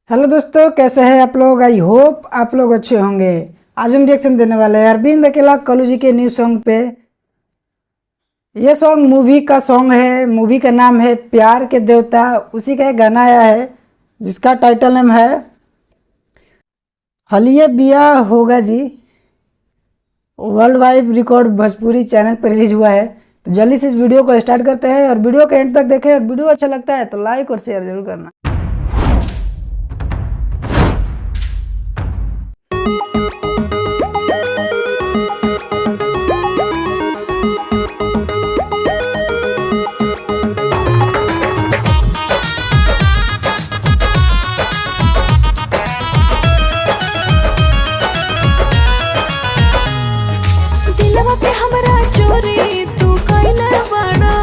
Hello दोस्तों, कैसे हैं आप लोग। आई होप आप लोग अच्छे होंगे। आज हम रिएक्शन देने वाले हैं अरविंद अकेला कल्लू जी के न्यू सॉन्ग पे। ये सॉन्ग मूवी का सॉन्ग है। मूवी का नाम है प्यार के देवता। उसी का एक गाना आया है जिसका टाइटल नेम है हलिए बिया होगा जी। World wide record Bhojpuri channel पर रिलीज हुआ है। तो जल्दी से इस वीडियो को स्टार्ट करते हैं और वीडियो के एंड तक देखें। और वीडियो अच्छा लगता है तो लाइक और शेयर जरूर करना। दिलवा पे हमरा चोरी तू कइले बड़ा,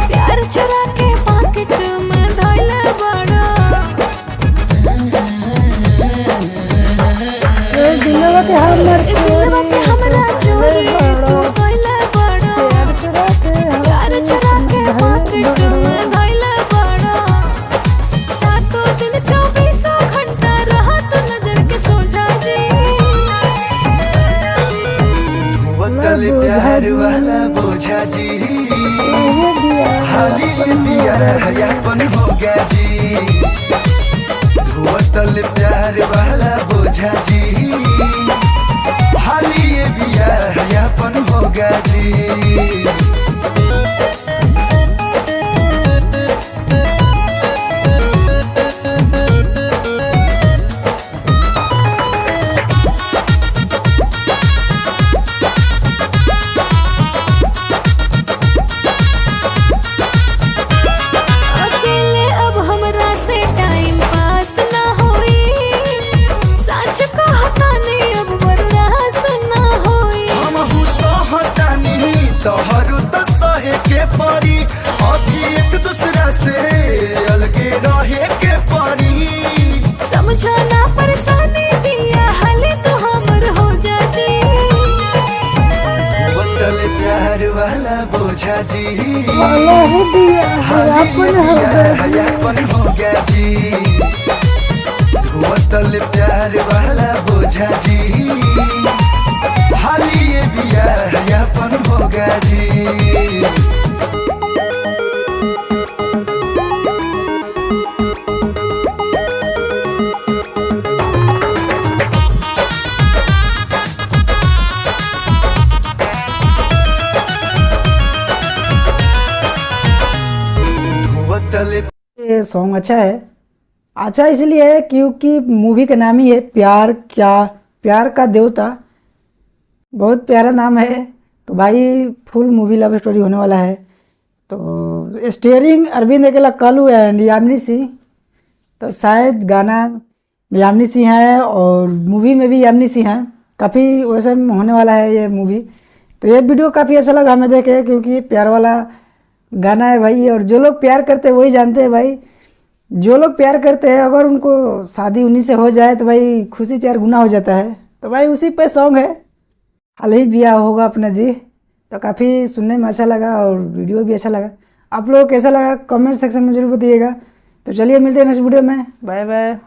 प्यार चुरा के पॉकेट में धइले बड़ा। दिलवा के हमर दिलवा पे हमरा चोरी तू कइले बड़ा, प्यार चुरा के पॉकेट में धइले बड़ा। सातों दिन 24 घंटा रहत नजर के सोझा जी। तल प्यार वाला बोझा जी, हाली प्यार हयापन हो गया जी। तल प्यार वाला बोझा जी, हाली प्यार हयापन हो गया जी। तोहरु तो सहे के परी, अभी एक दूसरा से अलगे रहे के परी। समझाना परेशानी दिया हाले तो हमर हो जा जी। तल प्यार वाला बोझा जी, हयापन हो गया जी। तल प्यार वाला बोझा जी, हाली बिया हयापन हो गया जी। ये सॉन्ग अच्छा है। अच्छा इसलिए है क्योंकि मूवी का नाम ही है प्यार का देवता। बहुत प्यारा नाम है। तो भाई फुल मूवी लव स्टोरी होने वाला है। तो स्टीयरिंग अरविंद अकेला कल्लू एंड यामिनी सिंह। तो शायद गाना यामिनी सिंह है और मूवी में भी यामिनी सिंह है। काफ़ी वैसे होने वाला है ये मूवी। तो ये वीडियो काफ़ी अच्छा लगा हमें देखे, क्योंकि प्यार वाला गाना है भाई। और जो लोग प्यार करते हैं वही जानते हैं भाई। जो लोग प्यार करते हैं अगर उनको शादी उन्हीं से हो जाए तो भाई खुशी 4 गुना हो जाता है। तो भाई उसी पे सॉन्ग है हाल ही बिया होगा अपना जी। तो काफ़ी सुनने में अच्छा लगा और वीडियो भी अच्छा लगा। आप लोगों को कैसा लगा कमेंट सेक्शन में जरूर बताइएगा। तो चलिए मिलते हैं नेक्स्ट वीडियो में। Bye by.